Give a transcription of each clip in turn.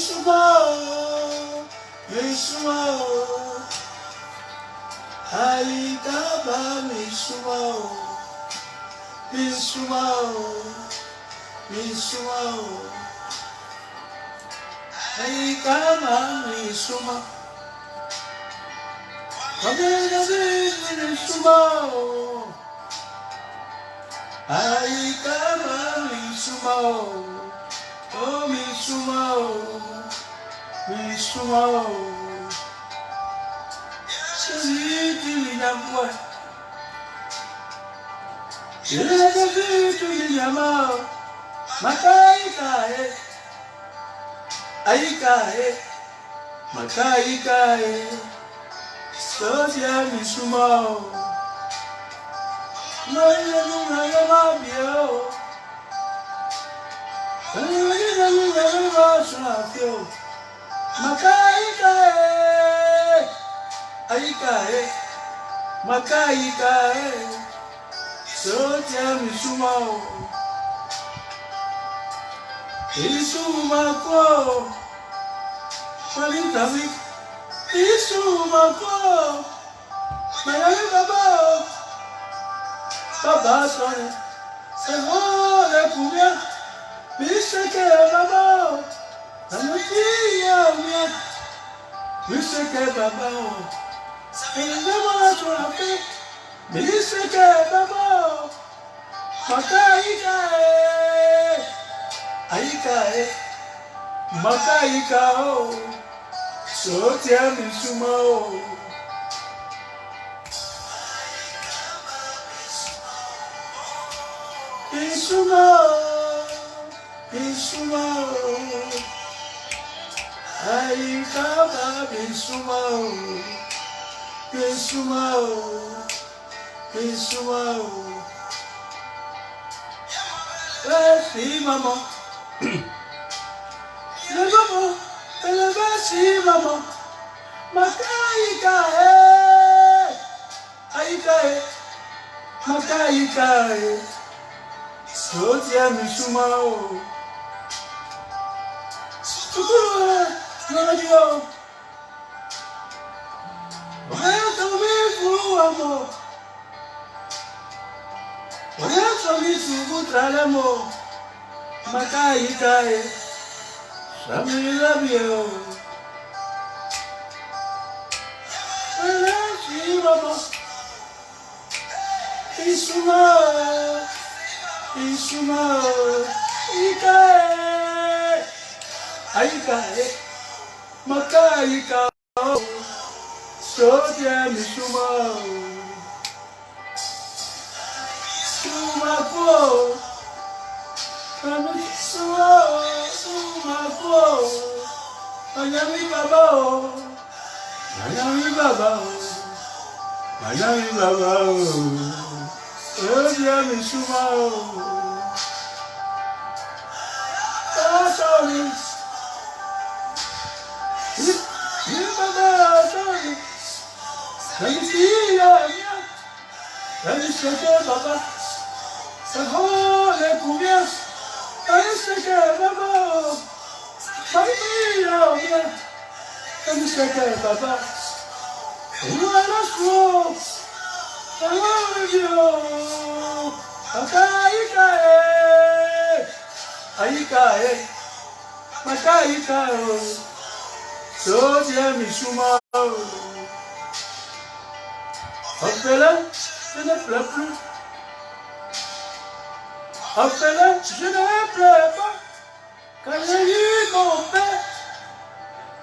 Misumao, Misumao, Alikaba Misumao, Misumao, Misumao, Alikaba Misumao, Misumao, Alikaba Misumao, oh Misumao, Misumao, Sisi Nyambwa, Sisi Nyambwa, Makaikae, Aikae, Makaikae, Sosia Misumao, Maya Mabio, Makaikae, Aikae, Makaikae, Sotia Misumao, Isumako, Malintami, Isumako, Mayami Baba, Baba Sonne, c'est moi le combien, Mishake Baba, Anutia Mia, Mishake Baba, et le sur la paix, Mishake Baba, Makaikae, Aikae, Makaikao, Sotia Misumao, Misumao, Misumao, Aikawa Misumao, Misumao, Misumao, vas-y maman, le maman, le vas-y maman, Makaikae, Aikae, Makaikae, Sotia Misumao, Sukura, Nadio, Oyatomi Fuamo, Oyatomi Subutralamo, Makaikae, Samilabio, Elashimamo, Isumao, Isumao, Ikae, Aikae, Makaikao, Sotia Misumao, Sumako, Sumao, Sumako, Mayami Babao, Mayami Babao, Mayami Babao, Sotia Misumao, Sorry, Baba, sorry, let me see ya, let me shake Baba, c'est bon, les combien, let me shake Baba, let me shake Baba, you are the soul, I love you, Makaikae, Aikae, Makaikao, Sotia Misumao, Orphelin, je ne pleure plus, Orphelin, je ne pleure pas, car j'ai eu mon père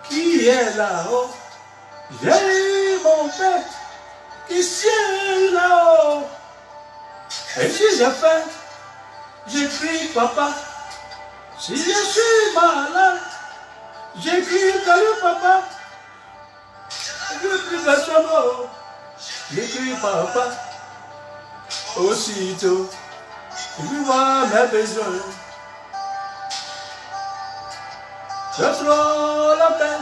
qui est là-haut, j'ai eu mon père qui sied là-haut, et si j'ai faim, j'écris papa. Si je suis malade, j'écris dans le papa. J'écris dans son mot, j'écris papa. Aussitôt, il voit mes besoins. Je trouve la paix,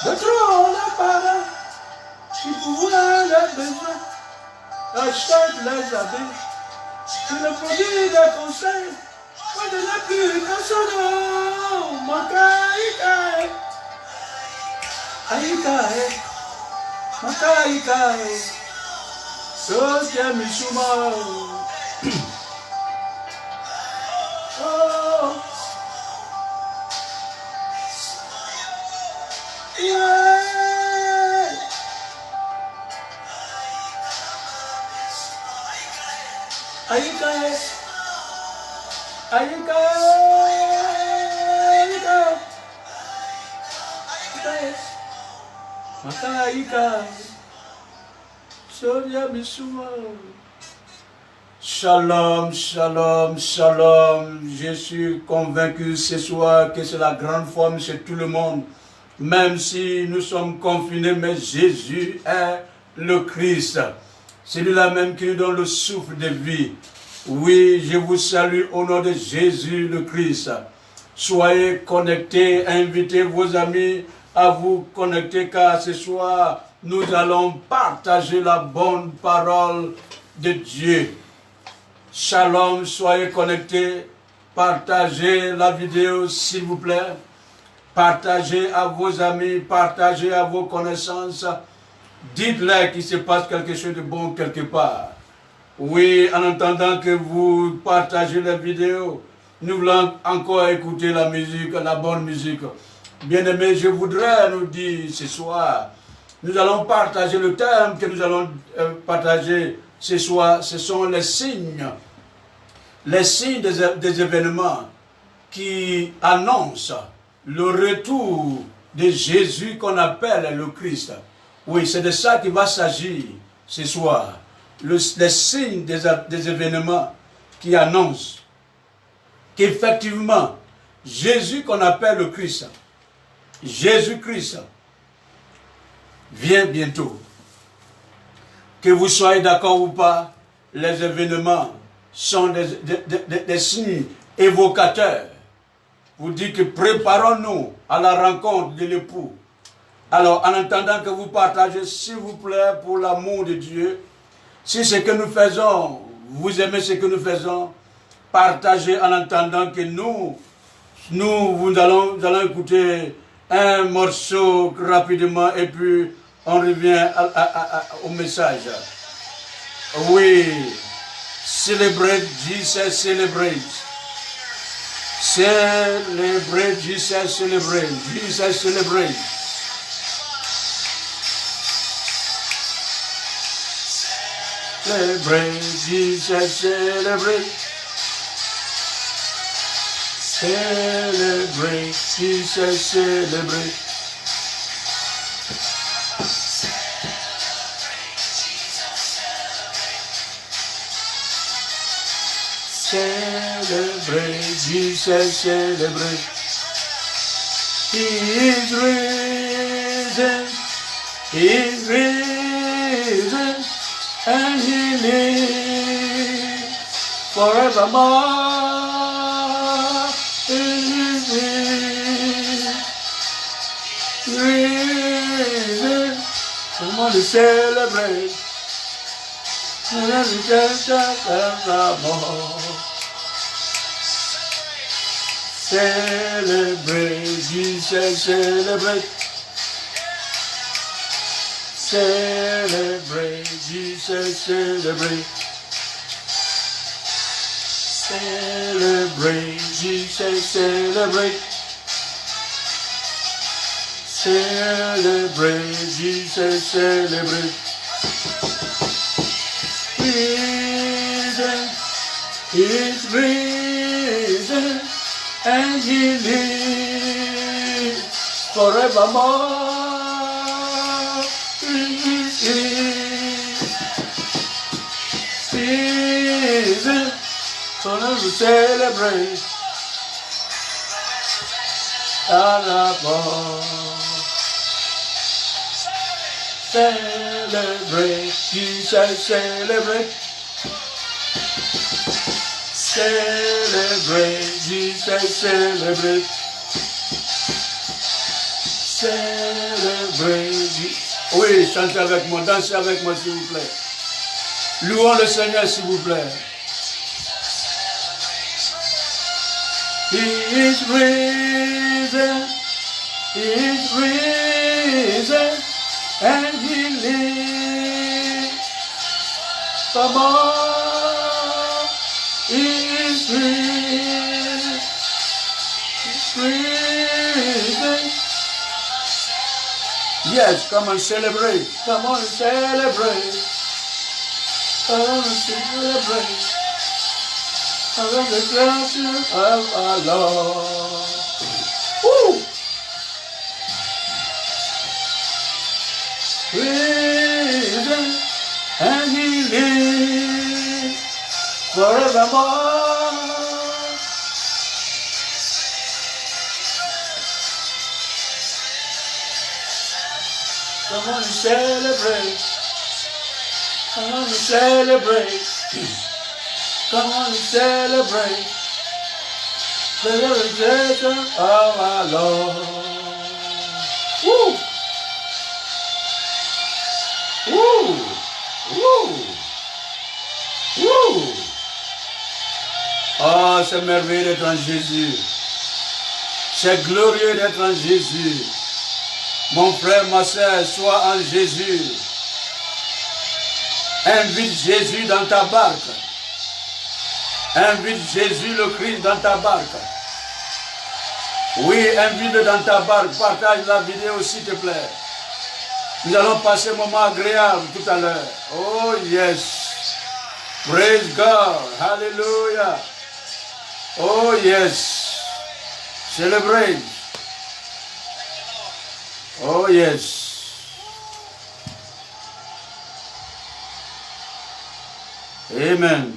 je trouve la parole qui pourvoit les besoins. Achète les habits. Tu le produis des conseils, Moi je n'ai plus qu'un seul nom. Makaïkaï. Aïkaï. Makaïkaï. Sotia Mishuma. Oh. Yeah. Aïkaï. Shalom, shalom, shalom. Je suis convaincu ce soir que c'est la grande forme chez tout le monde. Même si nous sommes confinés, mais Jésus est le Christ. C'est lui-là même qui nous donne le souffle de vie. Oui, je vous salue au nom de Jésus le Christ. Soyez connectés, invitez vos amis à vous connecter car ce soir, nous allons partager la bonne parole de Dieu. Shalom, soyez connectés, partagez la vidéo s'il vous plaît. Partagez à vos amis, partagez à vos connaissances. Dites-leur qu'il se passe quelque chose de bon quelque part. Oui, en entendant que vous partagez la vidéo, nous voulons encore écouter la musique, la bonne musique. Bien-aimés, je voudrais nous dire ce soir, nous allons partager le thème que nous allons partager ce soir, ce sont les signes des événements qui annoncent le retour de Jésus qu'on appelle le Christ. Oui, c'est de ça qu'il va s'agir ce soir. Les signes des événements qui annoncent qu'effectivement, Jésus qu'on appelle le Christ, Jésus-Christ, vient bientôt. Que vous soyez d'accord ou pas, les événements sont des signes évocateurs. Vous dites que préparons-nous à la rencontre de l'époux. Alors, en attendant que vous partagez, s'il vous plaît, pour l'amour de Dieu, si ce que nous faisons, vous aimez ce que nous faisons, partagez en attendant que nous allons écouter un morceau rapidement et puis on revient au message. Oui, celebrate Jesus, celebrate. Celebrate Jesus, celebrate. Jesus, celebrate. Celebrate, Jesus, celebrate. Celebrate, Jesus, celebrate. Celebrate, Jesus, celebrate. He is risen, He is risen, and He lives forevermore. He is risen. Come on to celebrate. Celebrate, Jesus, celebrate. Celebrate, Jesus, celebrate. Celebrate, Jesus, celebrate. Celebrate, Jesus, celebrate. Risen, He's risen, and He lives forevermore. He is risen, so let us celebrate our celebrate, Jesus, celebrate. Celebrate, Jesus, celebrate. Celebrate. Oui, chantez avec moi, dansez avec moi s'il vous plaît. Louons le Seigneur s'il vous plaît. He is risen. He is risen. And he lives. Come on. He is risen. Risen. Yes, come and celebrate. Come on and celebrate. Come on and celebrate. Of the creation of our Lord. Woo! Risen and he lives forevermore. Come on and celebrate. Come on and celebrate. Come on and celebrate the resurrection of our Lord. Woo! Woo! Woo! Woo! Oh, c'est merveilleux d'être en Jésus. C'est glorieux d'être en Jésus. Mon frère, ma soeur, sois en Jésus. Invite Jésus dans ta barque. Invite Jésus le Christ dans ta barque. Oui, invite-le dans ta barque. Partage la vidéo s'il te plaît. Nous allons passer un moment agréable tout à l'heure. Oh yes. Praise God. Hallelujah. Oh yes. Celebrate. Oh yes. Amen.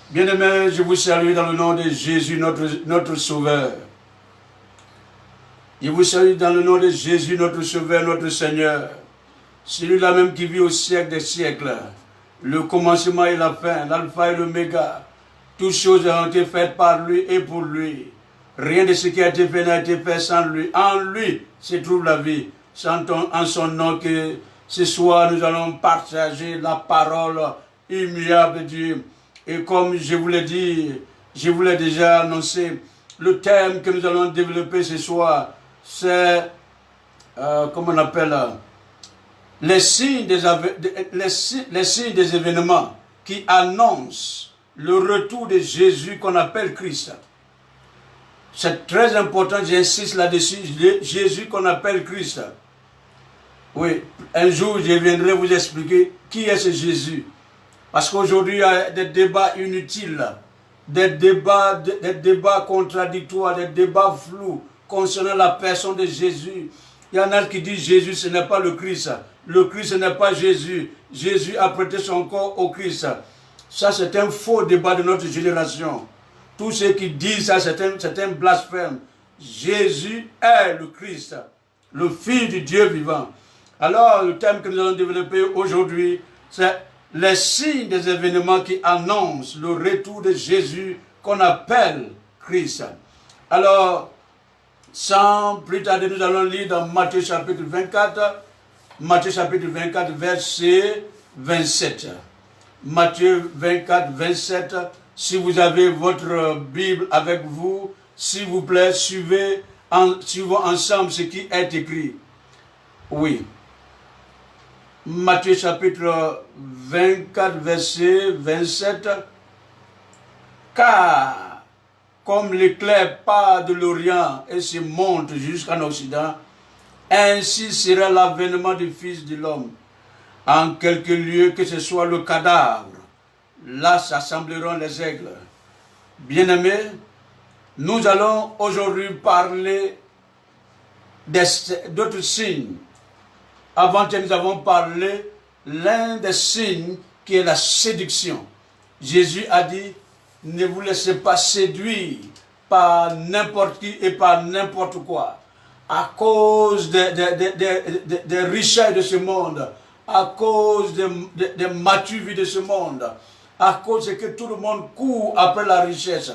Bien-aimés, je vous salue dans le nom de Jésus, notre Sauveur. Je vous salue dans le nom de Jésus, notre Sauveur, notre Seigneur. Celui-là même qui vit au siècle des siècles. Le commencement et la fin, l'alpha et l'oméga. Toutes choses ont été faites par lui et pour lui. Rien de ce qui a été fait n'a été fait sans lui. En lui se trouve la vie. Chantons en son nom que ce soir nous allons partager la parole immuable de Dieu. Et comme je vous l'ai dit, je vous l'ai déjà annoncé, le thème que nous allons développer ce soir, c'est, comment on appelle, les signes des événements qui annoncent le retour de Jésus qu'on appelle Christ. C'est très important, j'insiste là-dessus, Jésus qu'on appelle Christ. Oui, un jour je viendrai vous expliquer qui est ce Jésus. Parce qu'aujourd'hui, il y a des débats inutiles, des débats contradictoires, des débats flous concernant la personne de Jésus. Il y en a qui disent Jésus, ce n'est pas le Christ. Le Christ, ce n'est pas Jésus. Jésus a prêté son corps au Christ. Ça, c'est un faux débat de notre génération. Tous ceux qui disent ça, c'est un blasphème. Jésus est le Christ, le Fils du Dieu vivant. Alors, le thème que nous allons développer aujourd'hui, c'est les signes des événements qui annoncent le retour de Jésus qu'on appelle Christ. Alors, sans plus tarder, nous allons lire dans Matthieu chapitre 24, verset 27. Matthieu 24, 27. Si vous avez votre Bible avec vous, s'il vous plaît, suivons ensemble ce qui est écrit. Oui. Matthieu chapitre 24, verset 27. Car, comme l'éclair part de l'Orient et se monte jusqu'en Occident, ainsi sera l'avènement du Fils de l'homme. En quelque lieu que ce soit le cadavre, là s'assembleront les aigles. Bien-aimés, nous allons aujourd'hui parler d'autres signes. Avant que nous avons parlé l'un des signes qui est la séduction. Jésus a dit, ne vous laissez pas séduire par n'importe qui et par n'importe quoi. À cause des richesses de ce monde, à cause des matuvies de ce monde, à cause que tout le monde court après la richesse,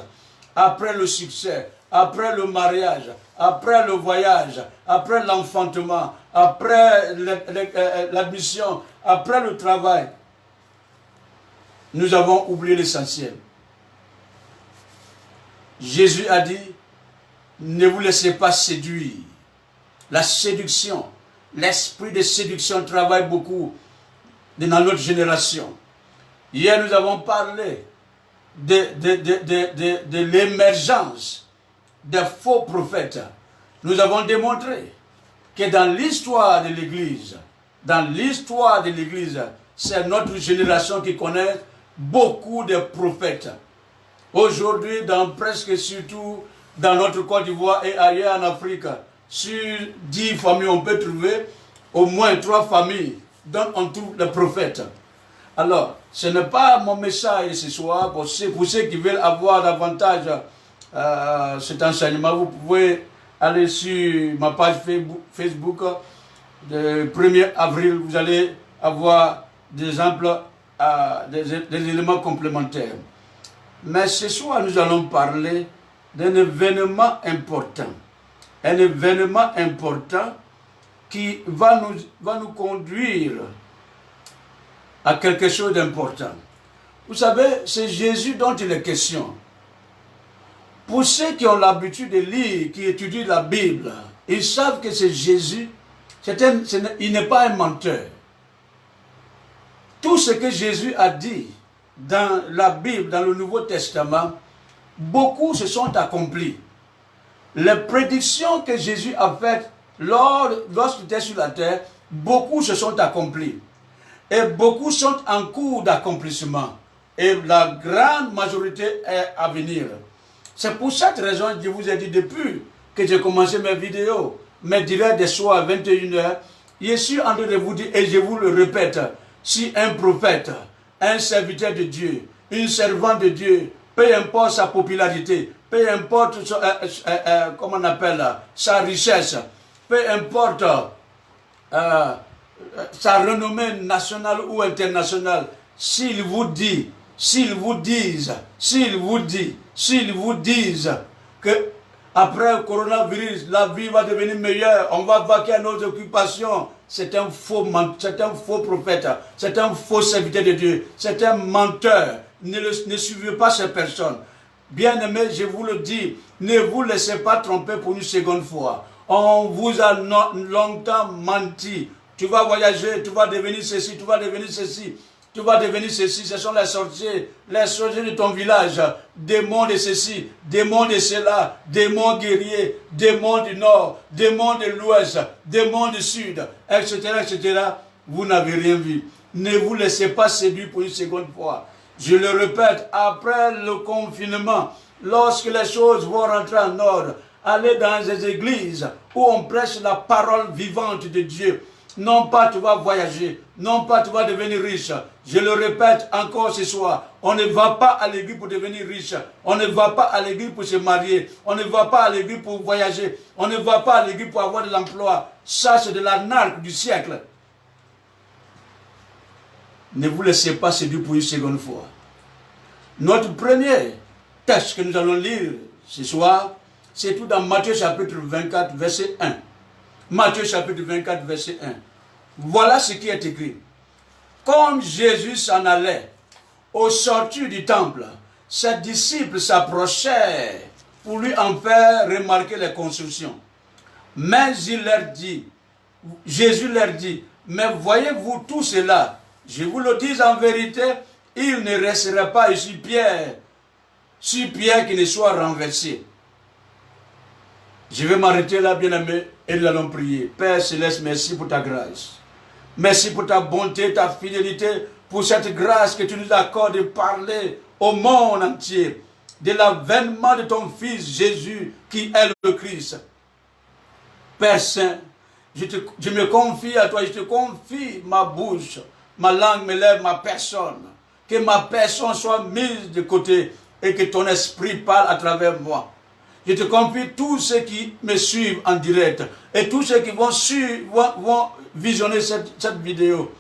après le succès, après le mariage, après le voyage, après l'enfantement, après l'admission, après le travail. Nous avons oublié l'essentiel. Jésus a dit, ne vous laissez pas séduire. La séduction, l'esprit de séduction travaille beaucoup dans notre génération. Hier, nous avons parlé de l'émergence des faux prophètes. Nous avons démontré que dans l'histoire de l'Église, c'est notre génération qui connaît beaucoup de prophètes. Aujourd'hui, dans presque surtout dans notre Côte d'Ivoire et ailleurs en Afrique, sur 10 familles, on peut trouver au moins 3 familles dont on trouve les prophètes. Alors, ce n'est pas mon message ce soir pour ceux qui veulent avoir davantage cet enseignement. Vous pouvez aller sur ma page Facebook, le 1er avril, vous allez avoir des exemples, des éléments complémentaires. Mais ce soir, nous allons parler d'un événement important. Un événement important qui va nous conduire à quelque chose d'important. Vous savez, c'est Jésus dont il est question. Pour ceux qui ont l'habitude de lire, qui étudient la Bible, ils savent que c'est Jésus, il n'est pas un menteur. Tout ce que Jésus a dit dans la Bible, dans le Nouveau Testament, beaucoup se sont accomplis. Les prédictions que Jésus a faites lorsqu'il était sur la terre, beaucoup se sont accomplis. Et beaucoup sont en cours d'accomplissement. Et la grande majorité est à venir. C'est pour cette raison que je vous ai dit depuis que j'ai commencé mes vidéos, mes directs des soirs à 21h, je suis en train de vous dire, et je vous le répète, si un prophète, un serviteur de Dieu, une servante de Dieu, peu importe sa popularité, peu importe comment on appelle sa richesse, peu importe sa renommée nationale ou internationale, s'ils vous disent que après le coronavirus, la vie va devenir meilleure, on va vaquer à nos occupations, c'est un faux prophète, c'est un faux serviteur de Dieu, c'est un menteur. Ne suivez pas ces personnes. Bien-aimés, je vous le dis, ne vous laissez pas tromper pour une seconde fois. On vous a longtemps menti. Tu vas voyager, tu vas devenir ceci, tu vas devenir ceci, tu vas devenir ceci. Ce sont les sorciers de ton village, démons de ceci, démons de cela, démons guerriers, démons du nord, démons de l'ouest, démons du sud, etc., etc. Vous n'avez rien vu. Ne vous laissez pas séduire pour une seconde fois. Je le répète, après le confinement, lorsque les choses vont rentrer en ordre, allez dans les églises où on prêche la parole vivante de Dieu. Non pas tu vas voyager, non pas tu vas devenir riche. Je le répète encore ce soir, on ne va pas à l'église pour devenir riche. On ne va pas à l'église pour se marier. On ne va pas à l'église pour voyager. On ne va pas à l'église pour avoir de l'emploi. Ça, c'est de l'arnaque du siècle. Ne vous laissez pas séduire pour une seconde fois. Notre premier texte que nous allons lire ce soir, c'est tout dans Matthieu chapitre 24, verset 1. Matthieu chapitre 24, verset 1. Voilà ce qui est écrit. Comme Jésus s'en allait au sortir du temple, ses disciples s'approchèrent pour lui en faire remarquer les constructions. Mais Jésus leur dit, mais voyez-vous tout cela? Je vous le dis en vérité, il ne restera pas ici Pierre qui ne soit renversé. Je vais m'arrêter là, bien-aimés, et nous allons prier. Père Céleste, merci pour ta grâce. Merci pour ta bonté, ta fidélité, pour cette grâce que tu nous accordes de parler au monde entier de l'avènement de ton Fils Jésus qui est le Christ. Père Saint, je me confie à toi, je te confie ma bouche, ma langue, mes lèvres, ma personne. Que ma personne soit mise de côté et que ton esprit parle à travers moi. Je te confie tous ceux qui me suivent en direct et tous ceux qui vont visionner cette vidéo.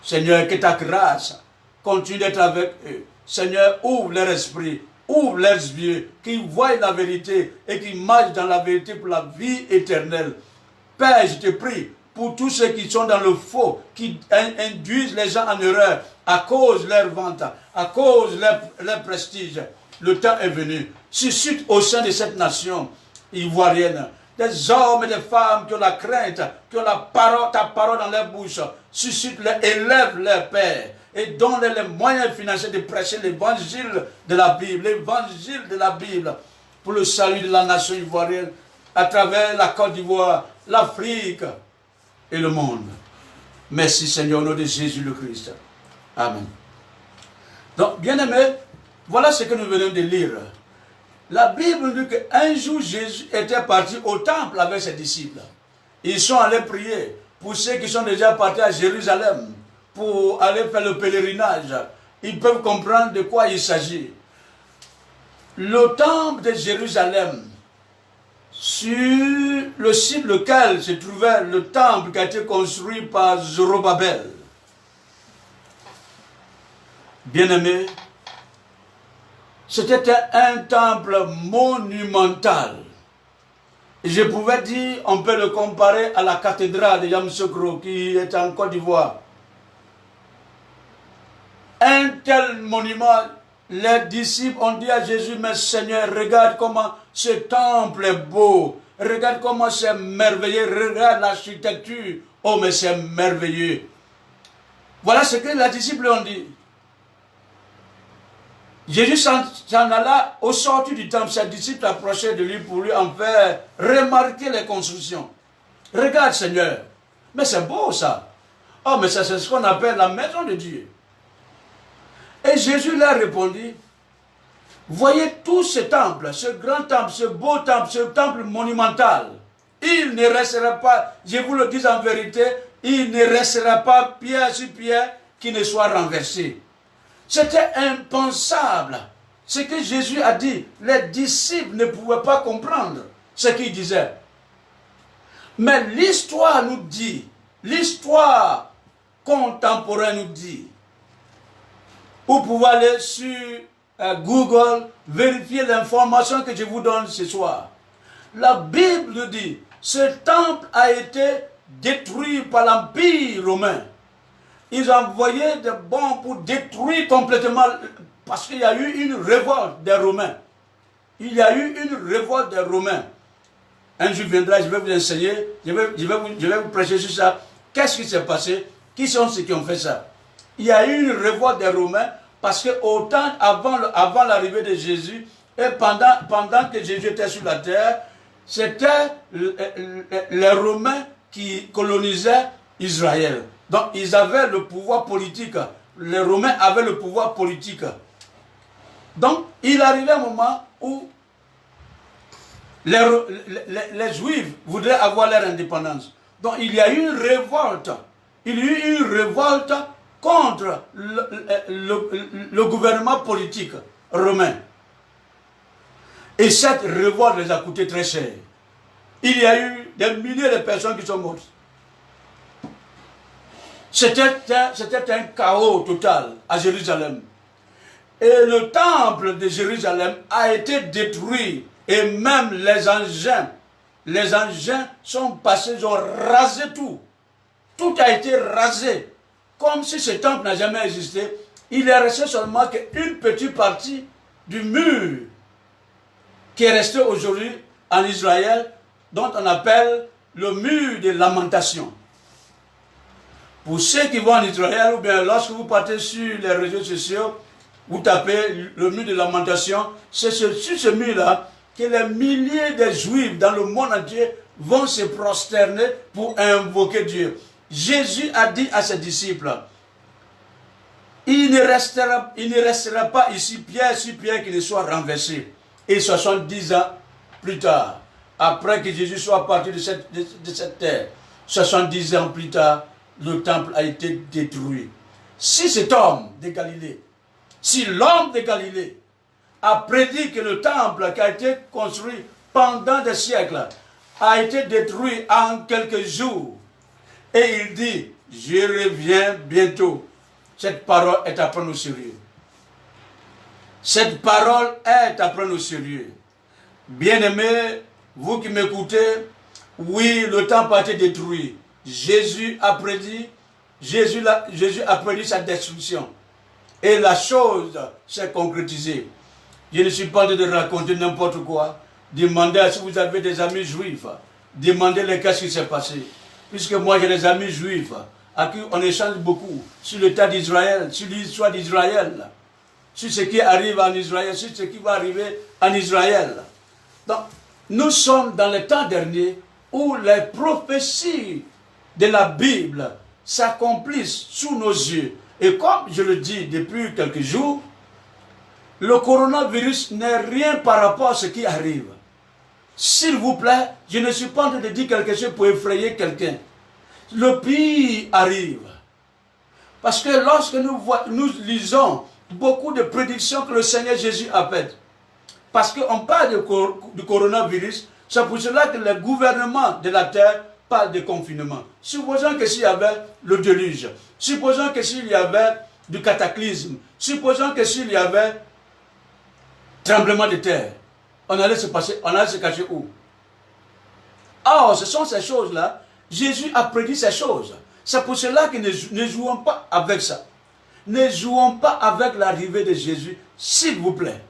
Seigneur, que ta grâce continue d'être avec eux. Seigneur, ouvre leur esprit, ouvre leurs yeux, qu'ils voient la vérité et qu'ils marchent dans la vérité pour la vie éternelle. Père, je te prie pour tous ceux qui sont dans le faux, qui induisent les gens en erreur à cause de leur vente, à cause de leur prestige. le temps est venu. Suscite au sein de cette nation ivoirienne des hommes et des femmes qui ont la crainte, qui ont ta parole dans leur bouche. Suscite-les, élève-les, Père, et donne-les les moyens financiers de prêcher l'évangile de la Bible, pour le salut de la nation ivoirienne, à travers la Côte d'Ivoire, l'Afrique et le monde. Merci Seigneur, au nom de Jésus le Christ. Amen. Donc, bien-aimés, voilà ce que nous venons de lire. La Bible dit qu'un jour, Jésus était parti au temple avec ses disciples. Ils sont allés prier. Pour ceux qui sont déjà partis à Jérusalem, pour aller faire le pèlerinage, ils peuvent comprendre de quoi il s'agit. Le temple de Jérusalem, sur le site lequel se trouvait le temple qui a été construit par Zorobabel. Bien-aimés, c'était un temple monumental. Et je pouvais dire, on peut le comparer à la cathédrale de Yamoussoukro qui est en Côte d'Ivoire. Un tel monument, les disciples ont dit à Jésus, mais Seigneur, regarde comment ce temple est beau. Regarde comment c'est merveilleux. Regarde l'architecture. Oh, mais c'est merveilleux. Voilà ce que les disciples ont dit. Jésus s'en alla au sortir du temple. Ses disciples approchaient de lui pour lui en faire remarquer les constructions. Regarde, Seigneur. Mais c'est beau ça. Oh, mais ça c'est ce qu'on appelle la maison de Dieu. Et Jésus leur répondit, voyez tout ce temple, ce grand temple, ce beau temple, ce temple monumental. Il ne restera pas, je vous le dis en vérité, il ne restera pas pierre sur pierre qui ne soit renversé. C'était impensable. Ce que Jésus a dit, les disciples ne pouvaient pas comprendre ce qu'il disait. Mais l'histoire nous dit, l'histoire contemporaine nous dit, vous pouvez aller sur Google, vérifier l'information que je vous donne ce soir. La Bible nous dit, ce temple a été détruit par l'Empire romain. Ils ont envoyé des bombes pour détruire complètement, parce qu'il y a eu une révolte des Romains. Il y a eu une révolte des Romains. Un jour viendra, je vais vous enseigner, je vais vous prêcher sur ça. Qu'est-ce qui s'est passé? Qui sont ceux qui ont fait ça? Il y a eu une révolte des Romains, parce que autant avant l'arrivée de Jésus, et pendant que Jésus était sur la terre, c'était les Romains qui colonisaient Israël. Donc, ils avaient le pouvoir politique. Les Romains avaient le pouvoir politique. Donc, il arrivait un moment où les Juifs voudraient avoir leur indépendance. Donc, il y a eu une révolte. Il y a eu une révolte contre le gouvernement politique romain. Et cette révolte les a coûté très cher. Il y a eu des milliers de personnes qui sont mortes. C'était un chaos total à Jérusalem. Et le temple de Jérusalem a été détruit. Et même les engins sont passés, ils ont rasé tout. Tout a été rasé. Comme si ce temple n'a jamais existé. Il est resté seulement qu'une petite partie du mur qui est resté aujourd'hui en Israël, dont on appelle le mur de lamentation. Pour ceux qui vont en Israël, ou bien lorsque vous partez sur les réseaux sociaux, vous tapez le mur de lamentation, c'est sur ce mur-là que les milliers de Juifs dans le monde entier vont se prosterner pour invoquer Dieu. Jésus a dit à ses disciples, il ne restera pas ici pierre sur pierre qui ne soit renversé. Et 70 ans plus tard, après que Jésus soit parti de cette terre, 70 ans plus tard, le temple a été détruit. Si cet homme de Galilée, si l'homme de Galilée a prédit que le temple qui a été construit pendant des siècles a été détruit en quelques jours, et il dit, je reviens bientôt, cette parole est à prendre au sérieux. Cette parole est à prendre au sérieux. Bien-aimés, vous qui m'écoutez, oui, le temple a été détruit. Jésus a prédit sa destruction. Et la chose s'est concrétisée. Je ne suis pas en train de raconter n'importe quoi. Demandez si vous avez des amis juifs. Demandez-les qu'est-ce qui s'est passé. Puisque moi j'ai des amis juifs à qui on échange beaucoup sur l'état d'Israël, sur l'histoire d'Israël, sur ce qui arrive en Israël, sur ce qui va arriver en Israël. Donc, nous sommes dans le temps dernier où les prophéties de la Bible s'accomplissent sous nos yeux. Et comme je le dis depuis quelques jours, le coronavirus n'est rien par rapport à ce qui arrive. S'il vous plaît, je ne suis pas en train de dire quelque chose pour effrayer quelqu'un. Le pire arrive. Parce que lorsque nous lisons beaucoup de prédictions que le Seigneur Jésus a faites, parce qu'on parle du coronavirus, c'est pour cela que le gouvernement de la terre parle de confinement. Supposons que s'il y avait le déluge, supposons que s'il y avait du cataclysme, supposons que s'il y avait tremblement de terre, on allait se cacher où? Or, ce sont ces choses-là, Jésus a prédit ces choses. C'est pour cela que ne jouons pas avec ça. Ne jouons pas avec l'arrivée de Jésus, s'il vous plaît.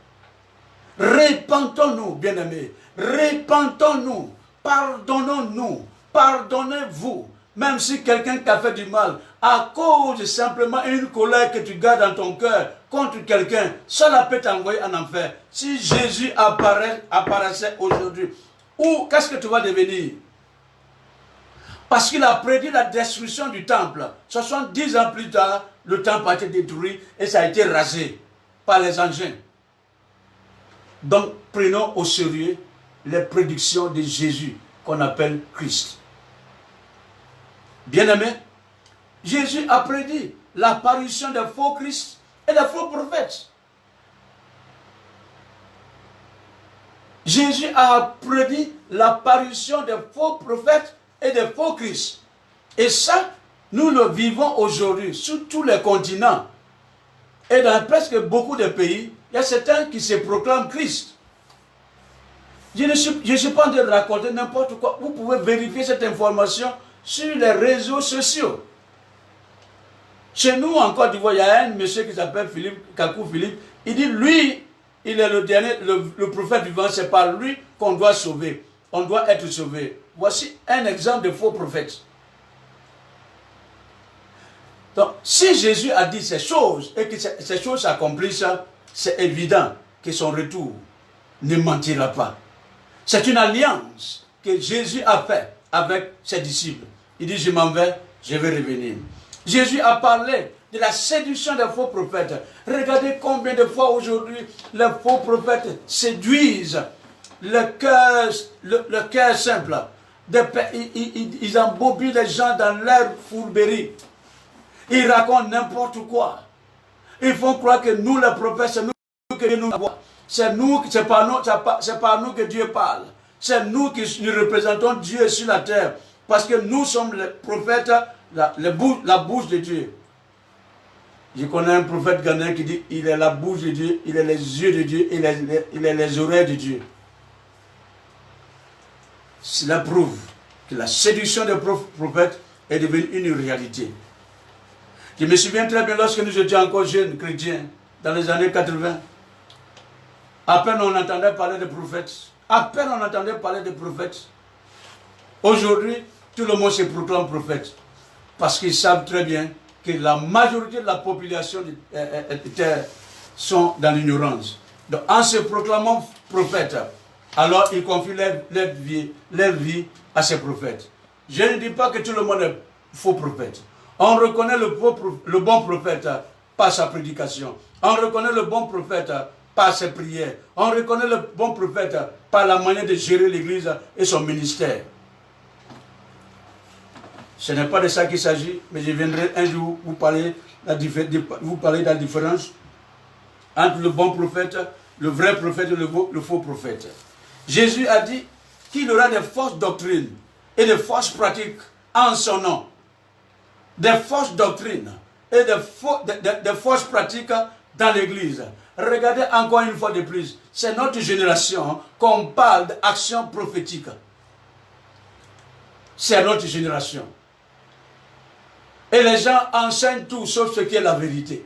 Repentons-nous, bien-aimés. Repentons-nous. Pardonnons-nous. Pardonnez-vous. Même si quelqu'un t'a fait du mal, à cause de simplement une colère que tu gardes dans ton cœur contre quelqu'un, cela peut t'envoyer en enfer. Si Jésus apparaissait aujourd'hui, ou qu'est-ce que tu vas devenir? Parce qu'il a prédit la destruction du temple. 70 ans plus tard, le temple a été détruit et ça a été rasé par les engins. Donc, prenons au sérieux les prédictions de Jésus qu'on appelle Christ. Bien-aimés, Jésus a prédit l'apparition des faux Christ et des faux prophètes. Jésus a prédit l'apparition des faux prophètes et des faux Christ. Et ça, nous le vivons aujourd'hui sur tous les continents. Et dans presque beaucoup de pays, il y a certains qui se proclament Christ. Je ne suis pas en train de raconter n'importe quoi. Vous pouvez vérifier cette information sur les réseaux sociaux. Chez nous, en Côte d'Ivoire, il y a un monsieur qui s'appelle Kakou Philippe. Il dit, lui, il est le dernier, le prophète vivant, c'est par lui qu'on doit sauver. On doit être sauvé. Voici un exemple de faux prophète. Donc, si Jésus a dit ces choses et que ces choses s'accomplissent, c'est évident que son retour ne mentira pas. C'est une alliance que Jésus a faite avec ses disciples. Il dit, je m'en vais, je vais revenir. Jésus a parlé de la séduction des faux prophètes. Regardez combien de fois aujourd'hui les faux prophètes séduisent le cœur simple. Ils embobinent les gens dans leur fourberie. Ils racontent n'importe quoi. Ils font croire que nous, les prophètes, c'est nous que Dieu nous voit. C'est par nous que Dieu parle. C'est nous qui nous représentons Dieu sur la terre. Parce que nous sommes les prophètes, la bouche de Dieu. Je connais un prophète ghanéen qui dit, il est la bouche de Dieu, il est les yeux de Dieu, il est les oreilles de Dieu. Cela prouve que la séduction des prophètes est devenue une réalité. Je me souviens très bien lorsque nous étions encore jeunes chrétiens, dans les années 80. À peine on entendait parler de prophètes. À peine on entendait parler de prophètes. Aujourd'hui, tout le monde se proclame prophète. Parce qu'ils savent très bien que la majorité de la population de terre sont dans l'ignorance. Donc en se proclamant prophète, alors ils confient leur vie à ces prophètes. Je ne dis pas que tout le monde est faux prophète. On reconnaît le bon prophète par sa prédication. On reconnaît le bon prophète par ses prières. On reconnaît le bon prophète par la manière de gérer l'église et son ministère. Ce n'est pas de ça qu'il s'agit, mais je viendrai un jour vous parler de la différence entre le bon prophète, le vrai prophète et le faux prophète. Jésus a dit qu'il aura des fausses doctrines et des fausses pratiques en son nom. Des fausses doctrines et des fausses pratiques dans l'église. Regardez encore une fois de plus, c'est notre génération qu'on parle d'action prophétique. C'est notre génération. Et les gens enseignent tout sauf ce qui est la vérité.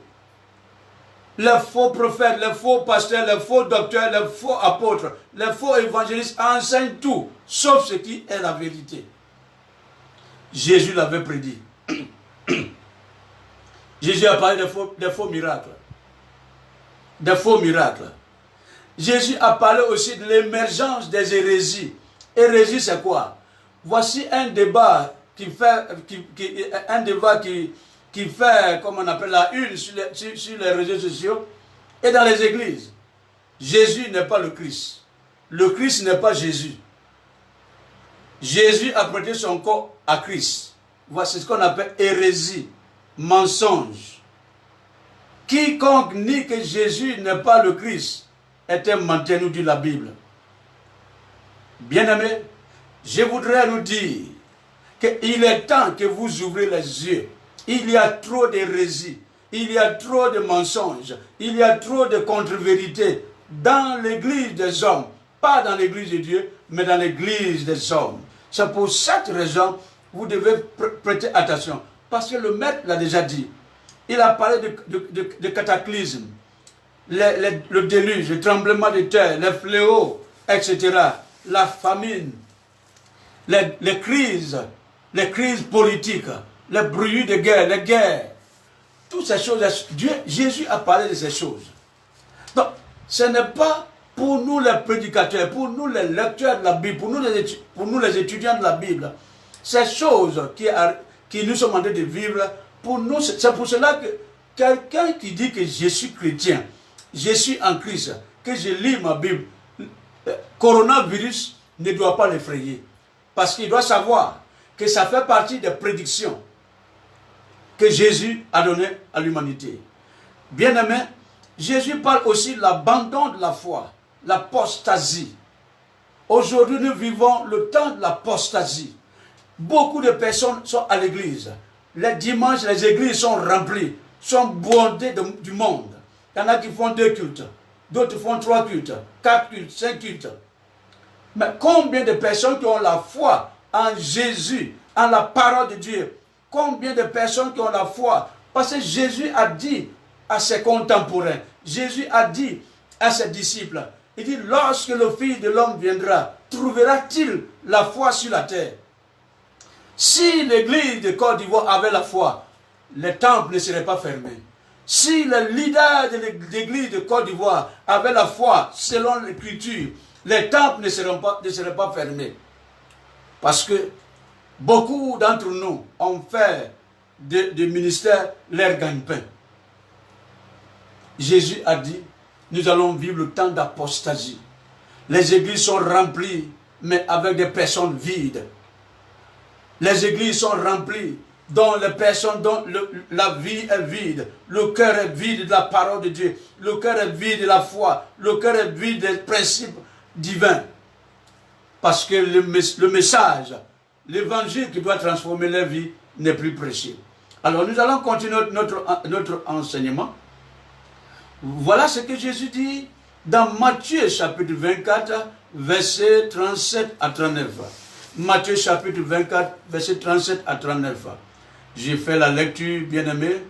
Les faux prophètes, les faux pasteurs, les faux docteurs, les faux apôtres, les faux évangélistes enseignent tout, sauf ce qui est la vérité. Jésus l'avait prédit. Jésus a parlé des faux miracles. Des faux miracles. Jésus a parlé aussi de l'émergence des hérésies. Hérésie, c'est quoi? Voici un débat qui fait, comme on appelle la une sur les réseaux sociaux et dans les églises. Jésus n'est pas le Christ. Le Christ n'est pas Jésus. Jésus a prêté son corps à Christ. Voici ce qu'on appelle hérésie, mensonge. Quiconque nie que Jésus n'est pas le Christ est un menteur, nous dit la Bible. Bien-aimés, je voudrais nous dire qu'il est temps que vous ouvrez les yeux. Il y a trop d'hérésie, il y a trop de mensonges, il y a trop de contre-vérités dans l'église des hommes. Pas dans l'église de Dieu, mais dans l'église des hommes. C'est pour cette raison que vous devez prêter attention. Parce que le maître l'a déjà dit. Il a parlé de cataclysme, le déluge, le tremblement de terre, les fléaux, etc. La famine, les crises politiques, les bruits de guerre, les guerres. Toutes ces choses, Jésus a parlé de ces choses. Donc, ce n'est pas pour nous les prédicateurs, pour nous les lecteurs de la Bible, pour nous les étudiants de la Bible, ces choses qui nous sommes en train de vivre, pour nous, c'est pour cela que quelqu'un qui dit que je suis chrétien, je suis en Christ, que je lis ma Bible, coronavirus ne doit pas l'effrayer. Parce qu'il doit savoir que ça fait partie des prédictions que Jésus a données à l'humanité. Bien-aimé, Jésus parle aussi de l'abandon de la foi, l'apostasie. Aujourd'hui, nous vivons le temps de l'apostasie. Beaucoup de personnes sont à l'église. Les dimanches, les églises sont remplies, sont bondées du monde. Il y en a qui font 2 cultes, d'autres font 3 cultes, 4 cultes, 5 cultes. Mais combien de personnes qui ont la foi en Jésus, en la parole de Dieu? Combien de personnes qui ont la foi? Parce que Jésus a dit à ses contemporains, Jésus a dit à ses disciples, il dit, lorsque le Fils de l'homme viendra, trouvera-t-il la foi sur la terre? Si l'église de Côte d'Ivoire avait la foi, les temples ne seraient pas fermés. Si le leader de l'église de Côte d'Ivoire avait la foi, selon l'écriture, les temples ne seraient pas fermés. Parce que beaucoup d'entre nous ont fait de ministère leur gagne-pain. Jésus a dit, nous allons vivre le temps d'apostasie. Les églises sont remplies, mais avec des personnes vides. Les églises sont remplies, dont les personnes, dont la vie est vide, le cœur est vide de la parole de Dieu, le cœur est vide de la foi, le cœur est vide des principes divins. Parce que le message, l'évangile qui doit transformer leur vie n'est plus prêché. Alors nous allons continuer notre enseignement. Voilà ce que Jésus dit dans Matthieu chapitre 24, versets 37 à 39. Matthieu chapitre 24, versets 37 à 39. J'ai fait la lecture, bien-aimé.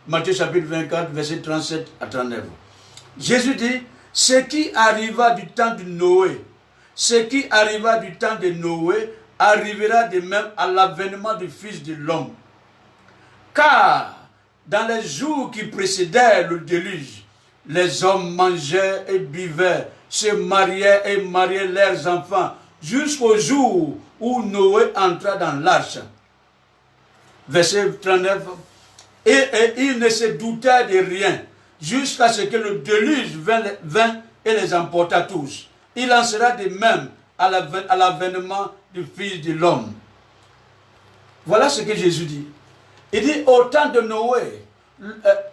Matthieu chapitre 24, versets 37 à 39. Jésus dit, ce qui arriva du temps de Noé, ce qui arriva du temps de Noé, arrivera de même à l'avènement du Fils de l'homme. Car, dans les jours qui précédèrent le déluge, les hommes mangeaient et buvaient, se mariaient et mariaient leurs enfants, jusqu'au jour où Noé entra dans l'arche. Verset 39. Et il ne se douta de rien, jusqu'à ce que le déluge vint et les emporta tous. Il en sera de même à l'avènement du Fils de l'homme. Voilà ce que Jésus dit. Il dit, au temps de Noé,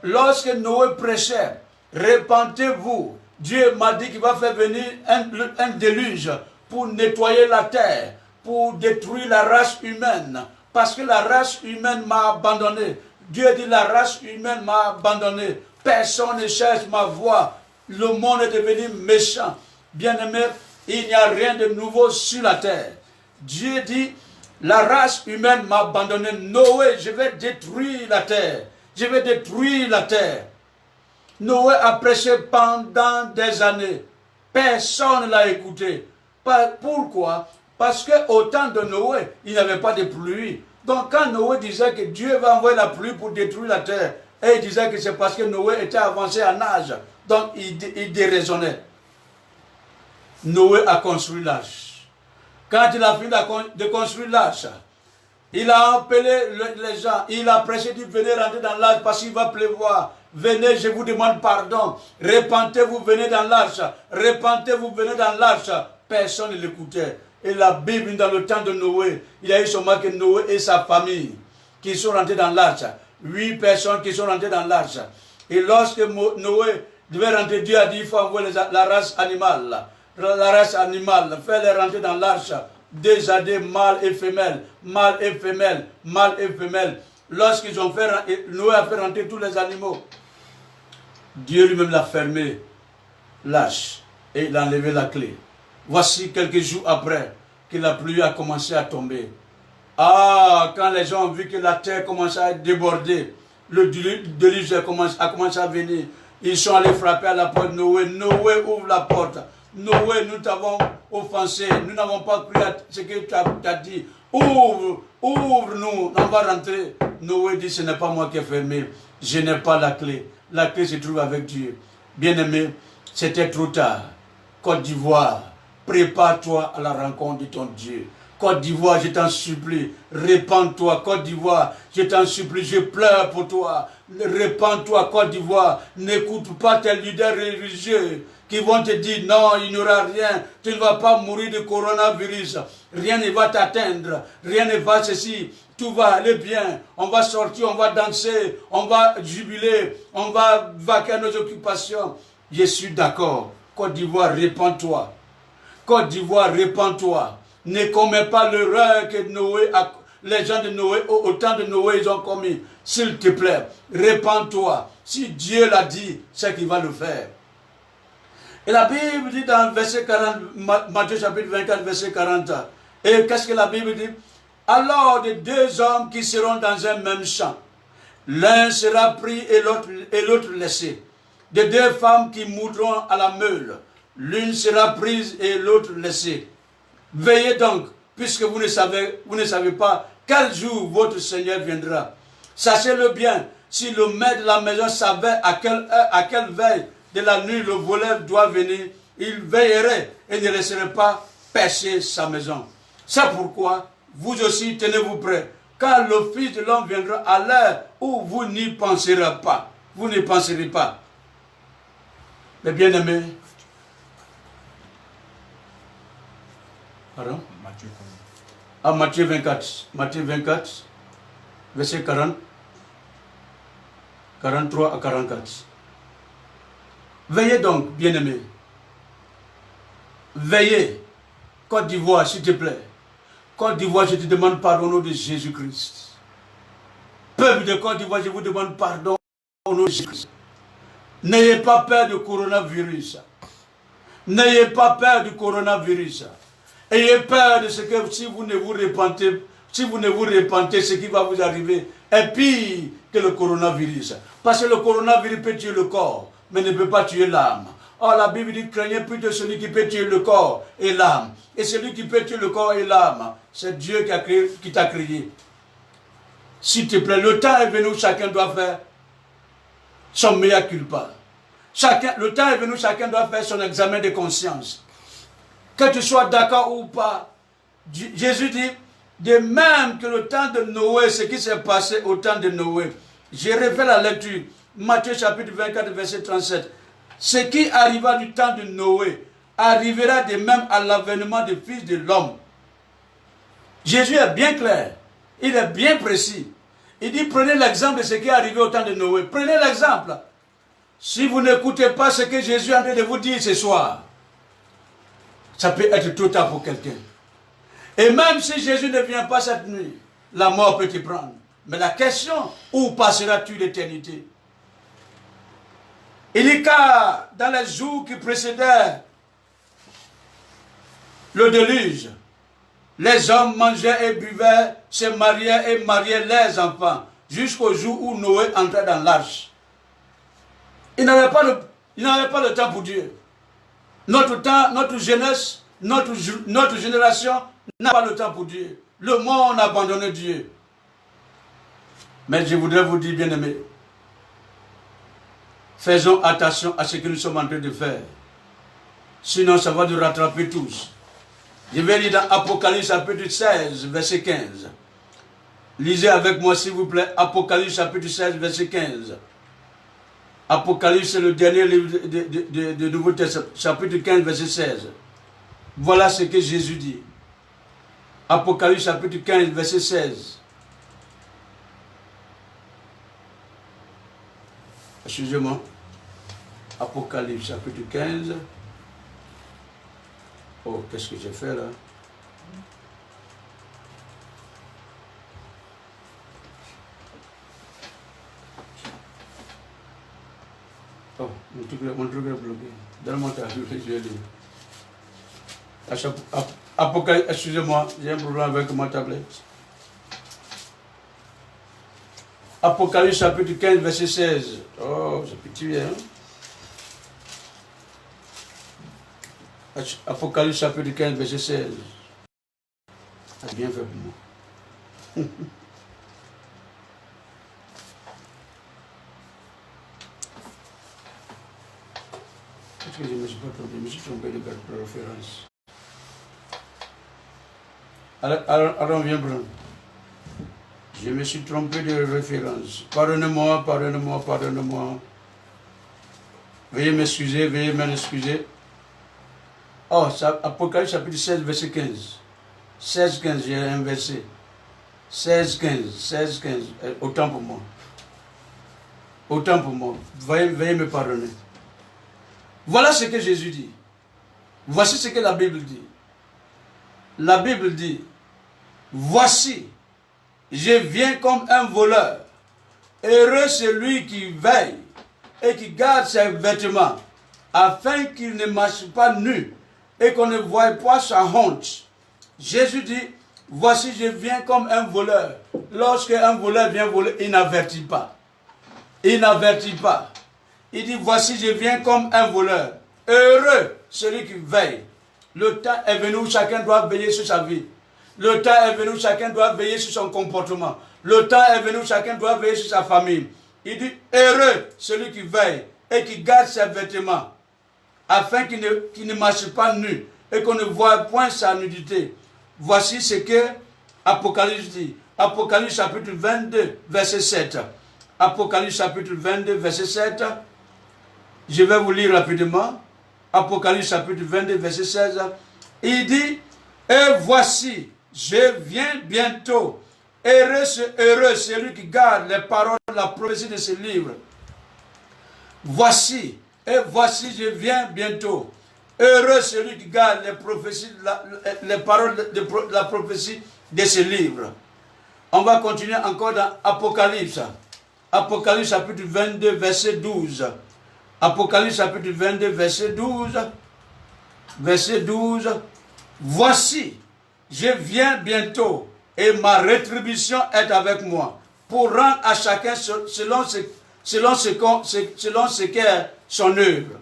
lorsque Noé prêchait, repentez-vous. Dieu m'a dit qu'il va faire venir un déluge pour nettoyer la terre, pour détruire la race humaine. Parce que la race humaine m'a abandonné. Dieu dit, la race humaine m'a abandonné. Personne ne cherche ma voix. Le monde est devenu méchant. Bien-aimé, il n'y a rien de nouveau sur la terre. Dieu dit, la race humaine m'a abandonné. Noé, je vais détruire la terre. Je vais détruire la terre. Noé a prêché pendant des années. Personne ne l'a écouté. Pourquoi? Parce qu'au temps de Noé, il n'y avait pas de pluie. Donc quand Noé disait que Dieu va envoyer la pluie pour détruire la terre, et il disait que c'est parce que Noé était avancé en âge. Donc il déraisonnait. Noé a construit l'arche. Quand il a fini de construire l'arche, il a appelé les gens, il a prêché, dit venez rentrer dans l'arche parce qu'il va pleuvoir. Venez, je vous demande pardon. Repentez-vous, venez dans l'arche. Repentez-vous, venez dans l'arche. Personne ne l'écoutait. Et la Bible, dans le temps de Noé, il y a eu seulement que Noé et sa famille qui sont rentrés dans l'arche. 8 personnes qui sont rentrées dans l'arche. Et lorsque Noé devait rentrer, Dieu a dit il faut envoyer la race animale. La race animale, faire-les rentrer dans l'arche. Des ânes, mâles et femelles, mâles et femelles, mâles et femelles. Lorsqu'ils ont fait, Noé a fait rentrer tous les animaux. Dieu lui-même l'a fermé, l'arche, et il a enlevé la clé. Voici quelques jours après que la pluie a commencé à tomber. Ah, quand les gens ont vu que la terre commençait à déborder, le déluge a commencé à venir. Ils sont allés frapper à la porte de Noé. Noé, ouvre la porte. Noé, nous t'avons offensé. Nous n'avons pas cru à ce que tu as dit. Ouvre, ouvre-nous. On va rentrer. Noé dit, ce n'est pas moi qui ai fermé. Je n'ai pas la clé. La clé se trouve avec Dieu. Bien-aimé, c'était trop tard. Côte d'Ivoire, prépare-toi à la rencontre de ton Dieu. Côte d'Ivoire, je t'en supplie, répands-toi. Côte d'Ivoire, je t'en supplie, je pleure pour toi. Répands-toi, Côte d'Ivoire. N'écoute pas tes leaders religieux qui vont te dire non, il n'y aura rien. Tu ne vas pas mourir de coronavirus. Rien ne va t'atteindre. Rien ne va ceci. Tout va aller bien. On va sortir, on va danser, on va jubiler, on va vaquer à nos occupations. Je suis d'accord. Côte d'Ivoire, répands-toi. Côte d'Ivoire, répands-toi. Ne commets pas l'erreur que Noé les gens de Noé, au temps de Noé, ils ont commis. S'il te plaît, répands-toi. Si Dieu l'a dit, c'est qu'il va le faire. Et la Bible dit dans verset 40, Matthieu chapitre 24, verset 40. Et qu'est-ce que la Bible dit? Alors de 2 hommes qui seront dans un même champ, l'un sera pris et l'autre laissé. De 2 femmes qui mourront à la meule, l'une sera prise et l'autre laissée. Veillez donc, puisque vous ne savez pas quel jour votre Seigneur viendra. Sachez-le bien, si le maître de la maison savait à quelle veille de la nuit le voleur doit venir, il veillerait et ne laisserait pas percer sa maison. C'est pourquoi, vous aussi, tenez-vous prêts, car le Fils de l'homme viendra à l'heure où vous n'y penserez pas. Vous n'y penserez pas. Mais bien-aimés, pardon? Matthieu 24, verset 40, 43 à 44. Veillez donc, bien-aimés. Veillez. Côte d'Ivoire, s'il te plaît. Côte d'Ivoire, je te demande pardon au nom de Jésus-Christ. Peuple de Côte d'Ivoire, je vous demande pardon au nom de Jésus-Christ. N'ayez pas peur du coronavirus. N'ayez pas peur du coronavirus. Ayez peur de ce que si vous ne vous repentez, ce qui va vous arriver est pire que le coronavirus. Parce que le coronavirus peut tuer le corps, mais ne peut pas tuer l'âme. Or, la Bible dit, craignez plutôt celui qui peut tuer le corps et l'âme. Et celui qui peut tuer le corps et l'âme, c'est Dieu qui t'a créé. S'il te plaît, le temps est venu où chacun doit faire son mea culpa. Le temps est venu où chacun doit faire son examen de conscience. Que tu sois d'accord ou pas, Jésus dit, de même que le temps de Noé, ce qui s'est passé au temps de Noé. Je refais la lecture, Matthieu chapitre 24, verset 37. Ce qui arriva du temps de Noé arrivera de même à l'avènement du Fils de l'homme. Jésus est bien clair, il est bien précis. Il dit, prenez l'exemple de ce qui est arrivé au temps de Noé. Prenez l'exemple. Si vous n'écoutez pas ce que Jésus est en train de vous dire ce soir, ça peut être trop tard pour quelqu'un. Et même si Jésus ne vient pas cette nuit, la mort peut te prendre. Mais la question, où passeras-tu l'éternité? Il dit car dans les jours qui précédèrent le déluge, les hommes mangeaient et buvaient, se mariaient et mariaient leurs enfants, jusqu'au jour où Noé entra dans l'arche. Ils n'avaient pas le temps pour Dieu. Notre temps, notre jeunesse, notre génération n'a pas le temps pour Dieu. Le monde a abandonné Dieu. Mais je voudrais vous dire, bien-aimés, faisons attention à ce que nous sommes en train de faire. Sinon, ça va nous rattraper tous. Je vais lire dans Apocalypse chapitre 16, verset 15. Lisez avec moi, s'il vous plaît, Apocalypse chapitre 16, verset 15. Apocalypse, c'est le dernier livre de Nouveau Testament, chapitre 15, verset 16. Voilà ce que Jésus dit. Apocalypse chapitre 15, verset 16. Excusez-moi. Apocalypse chapitre 15. Oh, qu'est-ce que j'ai fait là? Oh, mon truc est bloqué. Donne-moi ta Bible, je vais lire. Apocalypse, excusez-moi, j'ai un problème avec ma tablette. Apocalypse chapitre 15, verset 16. Oh, c'est petit, hein? Apocalypse chapitre 15, verset 16. C'est bien fait pour moi. Est-ce que je ne me suis pas trompé? Je me suis trompé de référence. Alors, viens prendre. Je me suis trompé de référence. Pardonnez-moi, pardonnez-moi, pardonnez-moi. Veuillez m'excuser, veuillez m'excuser. Oh, Apocalypse chapitre 16, verset 15. 16, 15, j'ai inversé. 16, 15, 16, 15. Autant pour moi. Autant pour moi. Veuillez me pardonner. Voilà ce que Jésus dit. Voici ce que la Bible dit. La Bible dit, voici, je viens comme un voleur. Heureux celui qui veille et qui garde ses vêtements, afin qu'il ne marche pas nu et qu'on ne voie pas sa honte. Jésus dit, voici, je viens comme un voleur. Lorsque un voleur vient voler, il n'avertit pas. Il n'avertit pas. Il dit, voici, je viens comme un voleur. Heureux celui qui veille. Le temps est venu où chacun doit veiller sur sa vie. Le temps est venu où chacun doit veiller sur son comportement. Le temps est venu où chacun doit veiller sur sa famille. Il dit, heureux celui qui veille et qui garde ses vêtements, afin qu'il ne marche pas nu et qu'on ne voie point sa nudité. Voici ce que Apocalypse dit. Apocalypse chapitre 22, verset 7. Apocalypse chapitre 22, verset 7. Je vais vous lire rapidement. Apocalypse chapitre 22, verset 16. Il dit, et voici, je viens bientôt. Heureux celui qui garde les paroles de la prophétie de ce livre. Voici, et voici, je viens bientôt. Heureux celui qui garde les paroles de la prophétie de ce livre. On va continuer encore dans Apocalypse. Apocalypse chapitre 22, verset 12. Apocalypse chapitre 22, verset 12. Verset 12. Voici, je viens bientôt et ma rétribution est avec moi pour rendre à chacun selon ce qu'est son œuvre.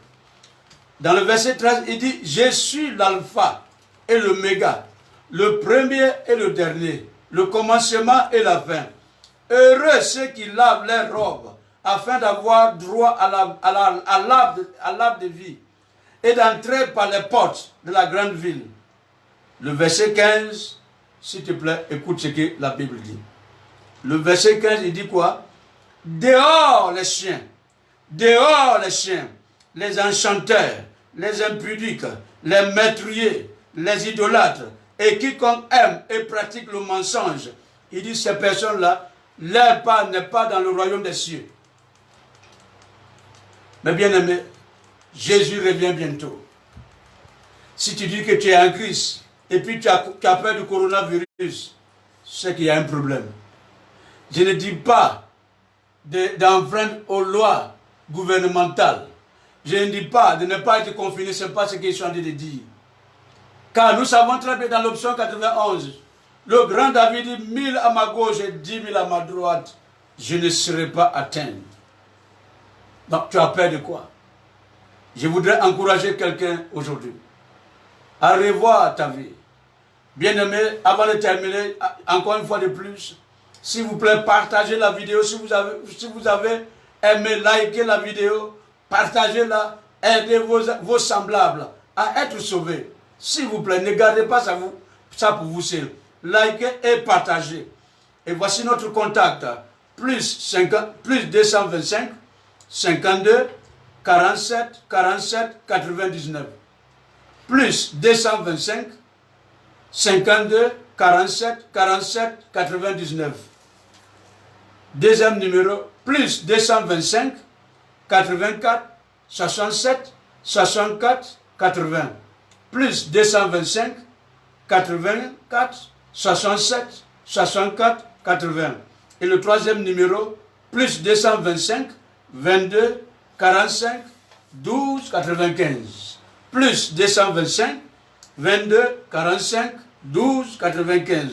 Dans le verset 13, il dit, je suis l'alpha et l'oméga, le premier et le dernier, le commencement et la fin. Heureux ceux qui lavent leurs robes, afin d'avoir droit à l'arbre de vie, et d'entrer par les portes de la grande ville. Le verset 15, s'il te plaît, écoute ce que la Bible dit. Le verset 15, il dit quoi? Dehors les chiens, les enchanteurs, les impudiques, les meurtriers, les idolâtres, et quiconque aime et pratique le mensonge. Il dit, ces personnes-là, leur part n'est pas dans le royaume des cieux. Mais bien aimé, Jésus revient bientôt. Si tu dis que tu es en Christ, et puis tu as peur du coronavirus, c'est qu'il y a un problème. Je ne dis pas d'enfreindre aux lois gouvernementales. Je ne dis pas de ne pas être confiné, ce n'est pas ce qu'ils sont en train de dire. Car nous savons très bien dans l'option 91, le grand David dit 1000 à ma gauche et 10 000 à ma droite, je ne serai pas atteint. Donc tu as peur de quoi? Je voudrais encourager quelqu'un aujourd'hui à revoir ta vie. Bien-aimé, avant de terminer, encore une fois de plus, s'il vous plaît, partagez la vidéo. Si vous avez aimé, likez la vidéo, partagez-la, aidez vos semblables à être sauvés. S'il vous plaît, ne gardez pas ça pour vous seul. Likez et partagez. Et voici notre contact. Plus 225 52 47 47 99. Plus 225 52 47 47 99. Deuxième numéro, plus 225 84 67 64 80. Plus 225 84 67 64 80. Et le troisième numéro, plus 225 22 45 12 95. Plus 225 22 45 12 95.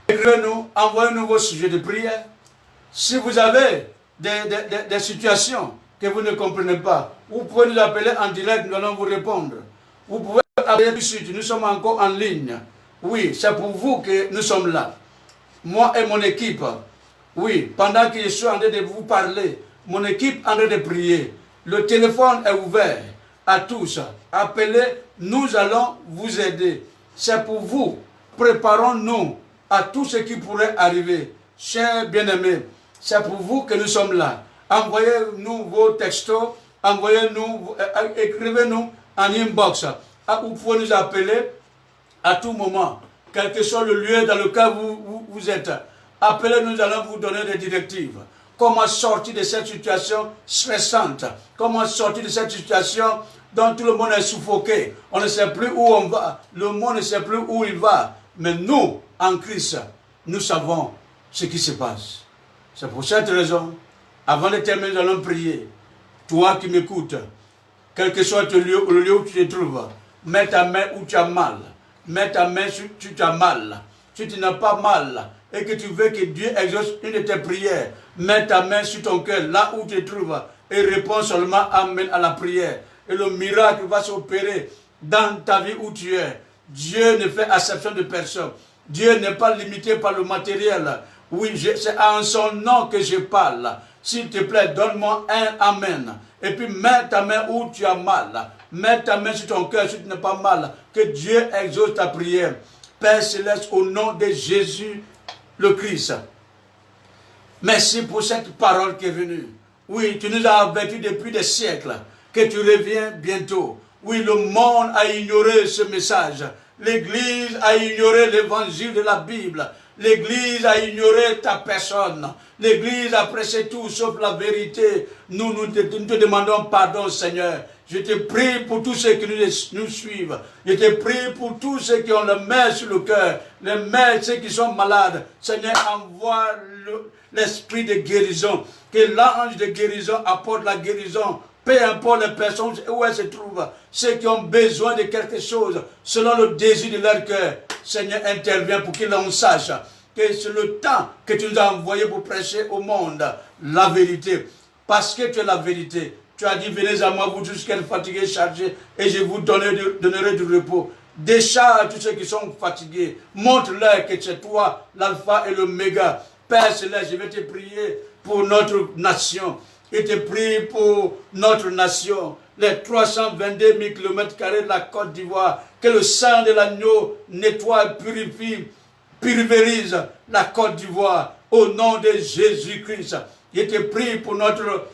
Écrivez-nous, envoyez-nous vos sujets de prière. Si vous avez des situations que vous ne comprenez pas, vous pouvez nous appeler en direct, nous allons vous répondre. Vous pouvez appeler tout de suite, nous sommes encore en ligne. Oui, c'est pour vous que nous sommes là. Moi et mon équipe, oui, pendant que je suis en train de vous parler, mon équipe est en train de prier. Le téléphone est ouvert à tous. Appelez, nous allons vous aider. C'est pour vous. Préparons-nous à tout ce qui pourrait arriver. Chers bien-aimés, c'est pour vous que nous sommes là. Envoyez-nous vos textos, écrivez-nous en inbox. Vous pouvez nous appeler à tout moment, quel que soit le lieu dans lequel vous êtes. Appelez-nous, nous allons vous donner des directives. Comment sortir de cette situation stressante? Comment sortir de cette situation dont tout le monde est suffoqué? On ne sait plus où on va. Le monde ne sait plus où il va. Mais nous, en Christ, nous savons ce qui se passe. C'est pour cette raison, avant de terminer, nous allons prier. Toi qui m'écoutes, quel que soit le lieu où tu te trouves, mets ta main où tu as mal. Mets ta main où tu as mal. Si tu n'as pas mal et que tu veux que Dieu exauce une de tes prières, mets ta main sur ton cœur, là où tu te trouves, et réponds seulement Amen à la prière. Et le miracle va s'opérer dans ta vie où tu es. Dieu ne fait exception de personne. Dieu n'est pas limité par le matériel. Oui, c'est en son nom que je parle. S'il te plaît, donne-moi un Amen. Et puis mets ta main où tu as mal. Mets ta main sur ton cœur si tu n'as pas mal. Que Dieu exauce ta prière. Père Céleste, au nom de Jésus le Christ. Merci pour cette parole qui est venue. Oui, tu nous as avertis depuis des siècles que tu reviens bientôt. Oui, le monde a ignoré ce message. L'Église a ignoré l'évangile de la Bible. L'Église a ignoré ta personne. L'Église a pressé tout sauf la vérité. Nous te demandons pardon, Seigneur. Je te prie pour tous ceux qui nous suivent. Je te prie pour tous ceux qui ont le main sur le cœur. Les mains, ceux qui sont malades. Seigneur, envoie l'esprit de guérison. Que l'ange de guérison apporte la guérison. Peu importe les personnes où elles se trouvent. Ceux qui ont besoin de quelque chose, selon le désir de leur cœur. Seigneur, intervient pour qu'ils en sachent que c'est le temps que tu nous as envoyé pour prêcher au monde la vérité. Parce que tu es la vérité. Tu as dit, venez à moi, vous tous qui êtes fatigués, chargés, et je vous donnerai du repos. Décharge tous ceux qui sont fatigués. Montre-leur que c'est toi, l'alpha et l'oméga. Père Céleste, je vais te prier pour notre nation. Je te prie pour notre nation. Les 322 000 km² de la Côte d'Ivoire. Que le sang de l'agneau nettoie, purifie, pulvérise la Côte d'Ivoire. Au nom de Jésus-Christ. Je te prie pour notre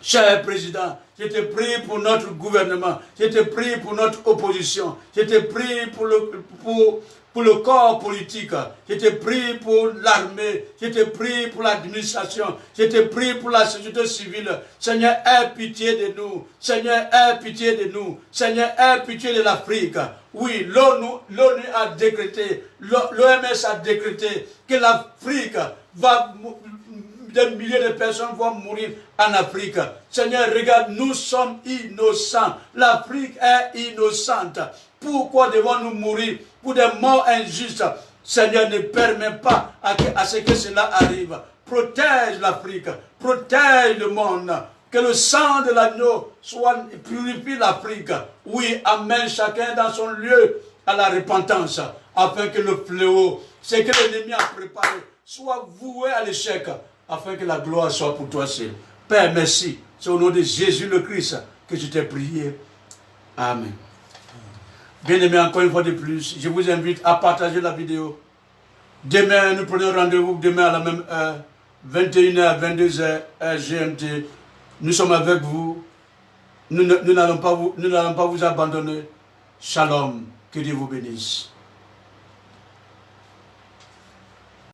cher président, je te prie pour notre gouvernement, je te prie pour notre opposition, je te prie pour le corps politique, je te prie pour l'armée, je te prie pour l'administration, je te prie pour la société civile. Seigneur, aie pitié de nous. Seigneur, aie pitié de nous. Seigneur, aie pitié de l'Afrique. Oui, l'ONU a décrété, l'OMS a décrété que l'Afrique va... Des milliers de personnes vont mourir en Afrique. Seigneur, regarde, nous sommes innocents. L'Afrique est innocente. Pourquoi devons-nous mourir pour des morts injustes? Seigneur, ne permets pas à ce que cela arrive. protège l'Afrique, protège le monde. Que le sang de l'agneau soit purifie l'Afrique. Oui, amène chacun dans son lieu à la repentance, afin que le fléau, ce que l'ennemi a préparé, soit voué à l'échec, afin que la gloire soit pour toi seul. Père, merci. C'est au nom de Jésus le Christ que je t'ai prié. Amen. Bien-aimés, encore une fois de plus, je vous invite à partager la vidéo. Demain, nous prenons rendez-vous demain à la même heure, 21h, 22h, GMT. Nous sommes avec vous. Nous n'allons pas vous abandonner. Shalom. Que Dieu vous bénisse.